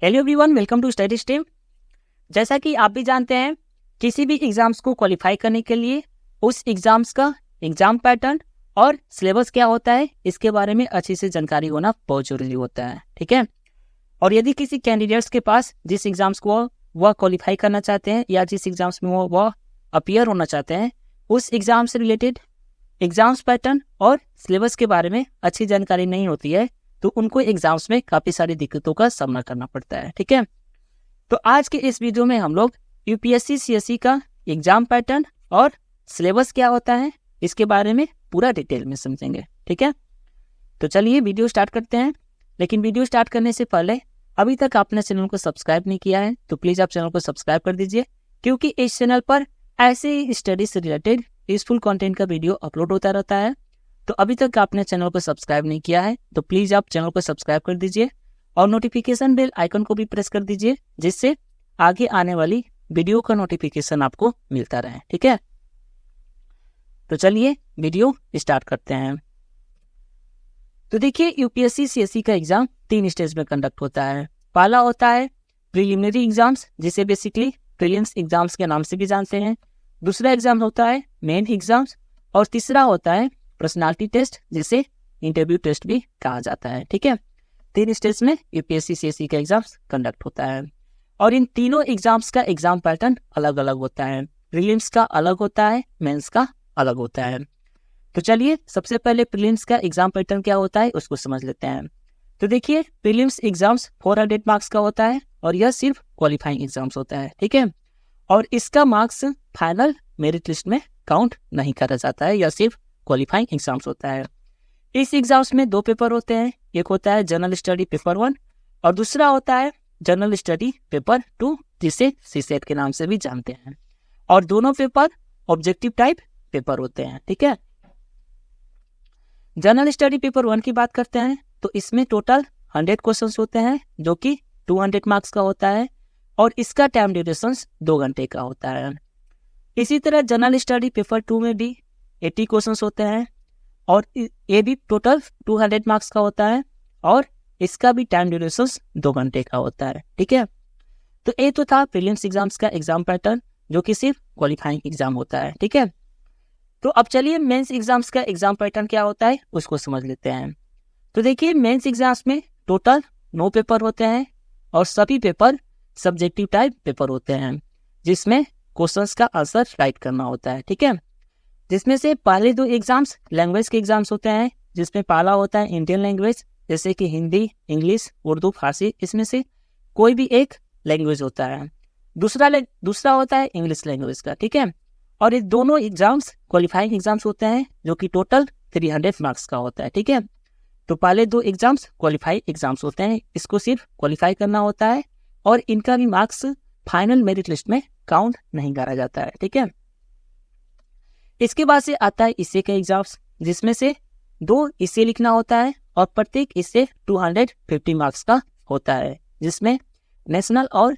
Hello everyone, welcome to study stream. जैसा कि आप भी जानते हैं, किसी भी एग्जाम्स को क्वालिफाई करने के लिए उस एग्जाम्स का एग्जाम पैटर्न और सिलेबस क्या होता है इसके बारे में अच्छी से जानकारी होना बहुत जरूरी होता है। ठीक है। और यदि किसी कैंडिडेट्स के पास जिस एग्जाम्स को वह क्वालिफाई करना चाहते हैं या जिस एग्जाम्स में वह अपीयर होना चाहते हैं उस एग्जाम से रिलेटेड एग्जाम्स पैटर्न और सिलेबस के बारे में अच्छी जानकारी नहीं होती है तो उनको एग्जाम्स में काफ़ी सारी दिक्कतों का सामना करना पड़ता है। ठीक है। तो आज के इस वीडियो में हम लोग यूपीएससी सीएसई का एग्जाम पैटर्न और सिलेबस क्या होता है इसके बारे में पूरा डिटेल में समझेंगे। ठीक है। तो चलिए वीडियो स्टार्ट करते हैं। लेकिन वीडियो स्टार्ट करने से पहले अभी तक आपने चैनल को सब्सक्राइब नहीं किया है तो प्लीज़ आप चैनल को सब्सक्राइब कर दीजिए, क्योंकि इस चैनल पर ऐसे ही स्टडी से रिलेटेड यूजफुल कंटेंट का वीडियो अपलोड होता रहता है। तो अभी तक आपने चैनल को सब्सक्राइब नहीं किया है तो प्लीज़ आप चैनल को सब्सक्राइब कर दीजिए और नोटिफिकेशन बेल आइकन को भी प्रेस कर दीजिए, जिससे आगे आने वाली वीडियो का नोटिफिकेशन आपको मिलता रहे। ठीक है। तो चलिए वीडियो स्टार्ट करते हैं। तो देखिए, यूपीएससी सीएसई का एग्जाम 3 स्टेज में कंडक्ट होता है। पहला होता है प्रीलिमिनरी एग्जाम्स, जिसे बेसिकली प्रीलिम्स एग्जाम्स के नाम से भी जानते हैं। दूसरा एग्जाम होता है मेन एग्जाम्स और तीसरा होता है पर्सनालिटी टेस्ट, जिसे इंटरव्यू टेस्ट भी कहा जाता है। ठीक है। 3 स्टेज में यूपीएससी सीएसई का एग्जाम्स कंडक्ट होता है और इन तीनों एग्जाम्स का एग्जाम पैटर्न अलग अलग होता है। प्रीलिम्स का अलग होता है, मेंस का अलग होता है। तो चलिए सबसे पहले प्रीलिम्स का एग्जाम पैटर्न क्या होता है उसको समझ लेते हैं। तो देखिए, प्रीलिम्स एग्जाम्स 400 मार्क्स का होता है और यह सिर्फ क्वालिफाइंग एग्जाम्स होता है। ठीक है। और इसका मार्क्स फाइनल मेरिट लिस्ट में काउंट नहीं करा जाता है, यह सिर्फ क्वालिफाइंग एग्जाम्स होता है। इस एग्जाम्स में 2 पेपर होते हैं। एक होता है जनरल स्टडी पेपर 1 और दूसरा होता है जनरल स्टडी पेपर 2, जिसे सीसेट के नाम से भी जानते हैं। और दोनों पेपर ऑब्जेक्टिव टाइप पेपर होते हैं। ठीक है। जनरल स्टडी पेपर 1 की बात करते हैं तो इसमें टोटल 100 क्वेश्चंस होते हैं, जो कि 200 मार्क्स का होता है और इसका टाइम ड्यूरेशन 2 घंटे का होता है। इसी तरह जनरल स्टडी पेपर 2 में भी 80 क्वेश्चंस होते हैं और ये भी टोटल 200 मार्क्स का होता है और इसका भी टाइम ड्यूरेशन 2 घंटे का होता है। ठीक है। तो ये तो था प्रीलिम्स एग्जाम्स का एग्जाम पैटर्न, जो कि सिर्फ क्वालिफाइंग एग्जाम होता है। ठीक है। तो अब चलिए मेंस एग्जाम्स का एग्जाम पैटर्न क्या होता है उसको समझ लेते हैं। तो देखिए, मेंस एग्जाम्स में टोटल 9 पेपर होते हैं और सभी पेपर सब्जेक्टिव टाइप पेपर होते हैं, जिसमें क्वेश्चंस का आंसर राइट करना होता है। ठीक है। जिसमें से पहले 2 एग्जाम्स लैंग्वेज के एग्जाम्स होते हैं, जिसमें पहला होता है इंडियन लैंग्वेज, जैसे कि हिंदी, इंग्लिश, उर्दू, फारसी, इसमें से कोई भी एक लैंग्वेज होता है। दूसरा होता है इंग्लिश लैंग्वेज का। ठीक है। और ये दोनों एग्जाम्स क्वालिफाइंग एग्जाम्स होते हैं, जो कि टोटल 300 मार्क्स का होता है। ठीक है। तो पहले 2 एग्जाम्स क्वालिफाई एग्जाम्स होते हैं, इसको सिर्फ क्वालिफाई करना होता है और इनका भी मार्क्स फाइनल मेरिट लिस्ट में काउंट नहीं करा जाता है। ठीक है। इसके बाद से आता है इसे का एग्जाम्स, जिसमें से 2 इसे लिखना होता है और प्रत्येक इसे 250 मार्क्स का होता है, जिसमें नेशनल और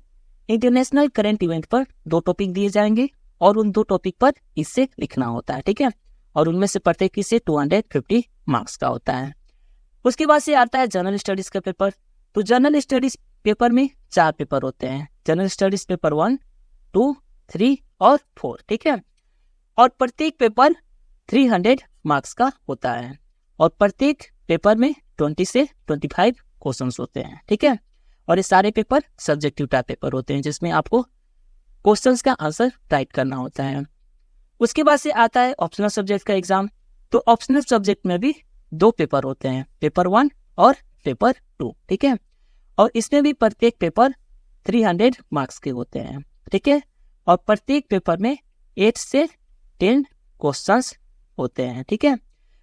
इंटरनेशनल करंट इवेंट पर 2 टॉपिक दिए जाएंगे और उन 2 टॉपिक पर इसे लिखना होता है। ठीक है। और उनमें से प्रत्येक इसे 250 मार्क्स का होता है। उसके बाद से आता है जनरल स्टडीज का पेपर। तो जनरल स्टडीज पेपर में 4 पेपर होते हैं, जनरल स्टडीज पेपर 1, 2, 3 और 4। ठीक है। और प्रत्येक पेपर 300 मार्क्स का होता है और प्रत्येक पेपर में 20 से 25 क्वेश्चंस होते हैं। ठीक है। और ये सारे पेपर सब्जेक्टिव टाइप पेपर होते हैं, जिसमें आपको क्वेश्चंस का आंसर राइट करना होता है। उसके बाद से आता है ऑप्शनल सब्जेक्ट का एग्जाम। तो ऑप्शनल सब्जेक्ट में भी 2 पेपर होते हैं, पेपर 1 और पेपर 2। ठीक है। और इसमें भी प्रत्येक पेपर 300 मार्क्स के होते हैं। ठीक है। और प्रत्येक पेपर में 8 से 10 क्वेश्चंस होते हैं। ठीक है।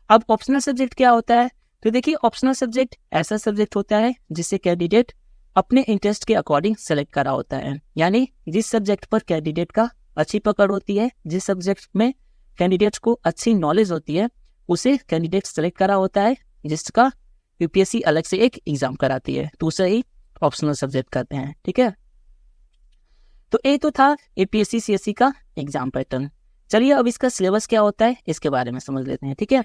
अब ऑप्शनल सब्जेक्ट क्या होता है? तो देखिए, ऑप्शनल सब्जेक्ट ऐसा सब्जेक्ट होता है जिसे कैंडिडेट अपने इंटरेस्ट के अकॉर्डिंग सेलेक्ट करा होता है। यानी जिस सब्जेक्ट पर कैंडिडेट का अच्छी पकड़ होती है, जिस सब्जेक्ट में कैंडिडेट्स को अच्छी नॉलेज होती है, उसे कैंडिडेट सेलेक्ट करा होता है, जिसका यूपीएससी अलग से एक एग्जाम कराती है, तो उसे ही ऑप्शनल सब्जेक्ट कहते हैं। ठीक है। तो ये तो था यूपीएससी सीएसई का एग्जाम पैटर्न। चलिए अब इसका सिलेबस क्या होता है इसके बारे में समझ लेते हैं। ठीक है।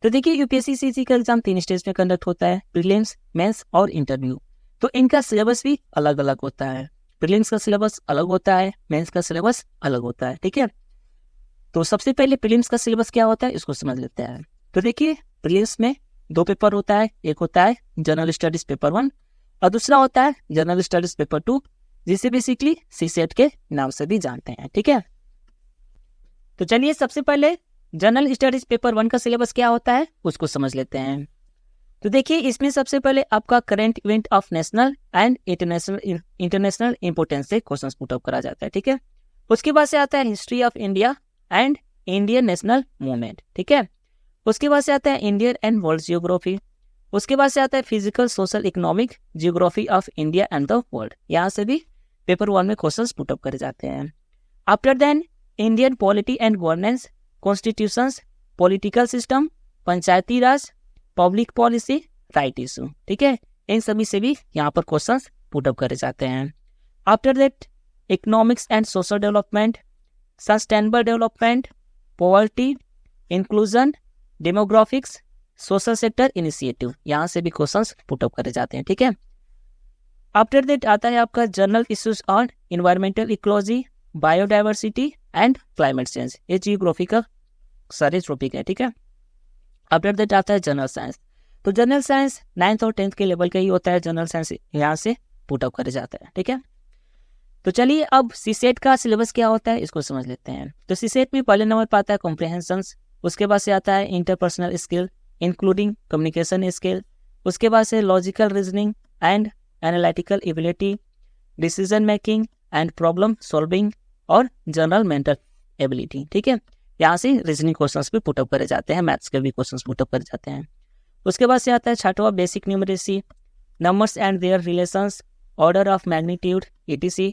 तो देखिए, यूपीएससी सीएसई का एग्जाम 3 स्टेज में कंडक्ट होता है, प्रीलिम्स, मेंस और इंटरव्यू। तो इनका सिलेबस भी अलग अलग होता है। प्रीलिम्स का सिलेबस अलग होता है, मेंस का सिलेबस अलग होता है, ठीक है। तो सबसे पहले प्रीलिम्स का सिलेबस क्या होता है इसको समझ लेते हैं। तो देखिए प्रीलिम्स में 2 पेपर होता है, एक होता है जनरल स्टडीज पेपर 1 और दूसरा होता है जनरल स्टडीज पेपर 2, जिसे बेसिकली सीसेट के नाम से भी जानते हैं, ठीक है। तो चलिए सबसे पहले जनरल स्टडीज पेपर 1 का सिलेबस क्या होता है उसको समझ लेते हैं। तो देखिए इसमें सबसे पहले आपका current event of national and international importance से क्वेश्चन पुट अप करा जाता है, ठीक है। उसके बाद से आता है history of India and Indian national movement, ठीक है। उसके बाद से आता है इंडियन एंड वर्ल्ड जियोग्राफी। उसके बाद से आता है physical social economic geography of India and the world. यहाँ से भी पेपर 1 में क्वेश्चन पुट अप करे जाते हैं। After then Indian polity and governance, constitutions, political system, panchayati raj, public policy, right issue, ठीक है। इन सभी से भी यहाँ पर क्वेश्चन पुट अप करे जाते हैं। After that economics and social development, sustainable development, poverty, inclusion, demographics, social sector initiative, यहाँ से भी क्वेश्चंस पुट अप करे जाते हैं, ठीक है। आफ्टर दैट आता है आपका general issues on environmental ecology, biodiversity and climate change. ये जियोग्राफी का सारे टॉपिक है, ठीक है। आफ्टर दैट आता है जनरल साइंस। तो जनरल साइंस 9th और 10th के लेवल का ही होता है, जनरल साइंस यहाँ से पुट अप करे जाता है, ठीक है। तो चलिए अब सीसेट का सिलेबस क्या होता है इसको समझ लेते हैं। तो सीसेट में पहले नंबर पर आता है कॉम्प्रिहेंशंस, उसके बाद से आता है interpersonal skill including communication skill, उसके बाद से logical reasoning and analytical ability, decision making and problem solving और जनरल मेंटल एबिलिटी, ठीक है। यहाँ से रीजनिंग क्वेश्चंस भी पुट अप करे जाते हैं, मैथ्स के भी क्वेश्चंस पुट अप करे जाते हैं। उसके बाद से आता है 6वां basic numeracy, numbers and their relations, order of magnitude etc।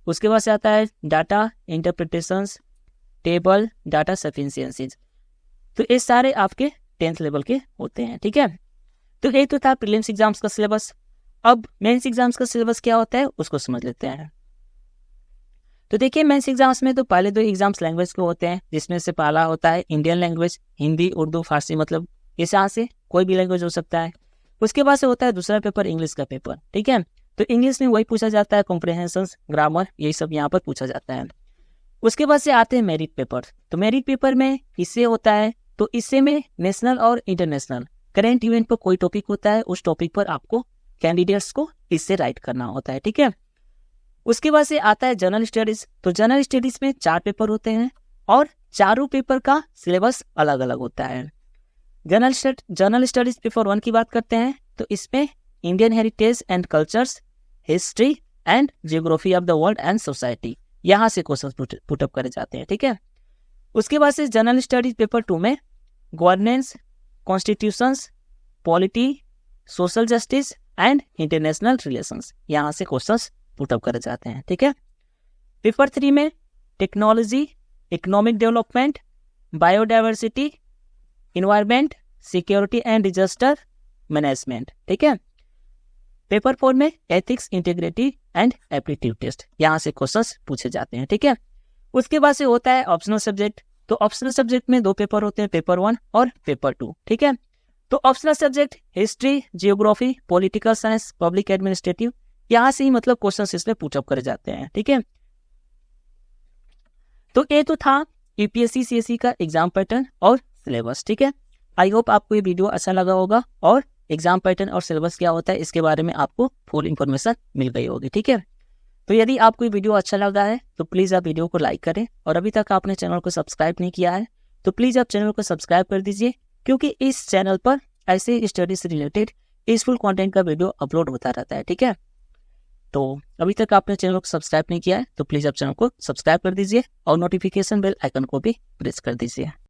उसके बाद से आता है data interpretations, table, data sufficiencies. तो ये सारे आपके 10th लेवल के होते हैं, ठीक है। तो ये तो था प्रीलिम्स एग्जाम्स का सिलेबस। अब मेंस एग्जाम्स का सिलेबस क्या होता है उसको समझ लेते हैं। तो देखिए मेंस एग्जाम्स में तो पहले 2 एग्जाम्स लैंग्वेज के होते हैं, जिसमें से पहला होता है इंडियन लैंग्वेज, हिंदी, उर्दू, फारसी, मतलब इस यहाँ से कोई भी लैंग्वेज हो सकता है। उसके बाद से होता है दूसरा पेपर इंग्लिश का पेपर, ठीक है। तो इंग्लिश में वही पूछा जाता है, कॉम्प्रिहेंशंस, ग्रामर, यही सब यहाँ पर पूछा जाता है। उसके बाद से आते हैं मेरिट पेपर। तो मेरिट पेपर में इससे होता है, तो इससे में नेशनल और इंटरनेशनल करेंट इवेंट पर कोई टॉपिक होता है, उस टॉपिक पर आपको कैंडिडेट्स को इससे राइट करना होता है, ठीक है। उसके बाद से आता है जनरल स्टडीज। तो जनरल स्टडीज में 4 पेपर होते हैं और चारों पेपर का सिलेबस अलग अलग होता है। जनरल स्टडीज पेपर 1 की बात करते हैं तो इसमें Indian heritage and cultures, history and geography of the world and society, यहाँ से क्वेश्चन पुट अप करे जाते हैं, ठीक है। उसके बाद से जनरल स्टडीज पेपर 2 में governance, constitutions, polity, social justice and international relations, यहाँ से क्वेश्चंस पुट अप करे जाते हैं, ठीक है। पेपर 3 में technology, economic development, biodiversity, environment, security and disaster management, ठीक है। पेपर 4 में ethics, integrity and aptitude test, यहाँ से क्वेश्चंस पूछे जाते हैं, ठीक है। उसके बाद से होता है ऑप्शनल सब्जेक्ट। तो ऑप्शनल सब्जेक्ट में 2 पेपर होते हैं, पेपर 1 और पेपर 2, ठीक है। तो optional subject history, geography, political science, public administrative, यहाँ से ही मतलब क्वेश्चंस इसमें पुट अप करे जाते हैं, ठीक है। तो ये तो था यूपीएससी सीएससी का एग्जाम पैटर्न और सिलेबस, ठीक है। आई होप आपको ये वीडियो अच्छा लगा होगा और एग्जाम पैटर्न और सिलेबस क्या होता है इसके बारे में आपको फुल इन्फॉर्मेशन मिल गई होगी, ठीक है। तो यदि आपको ये वीडियो अच्छा लगा है तो प्लीज़ आप वीडियो को लाइक करें और अभी तक आपने चैनल को सब्सक्राइब नहीं किया है तो प्लीज़ आप चैनल को सब्सक्राइब कर दीजिए, क्योंकि इस चैनल पर ऐसे स्टडी से रिलेटेड यूजफुल कंटेंट का वीडियो अपलोड होता रहता है, ठीक है। तो अभी तक आपने चैनल को सब्सक्राइब नहीं किया है तो प्लीज़ आप चैनल को सब्सक्राइब कर दीजिए और नोटिफिकेशन बेल आइकन को भी प्रेस कर दीजिए।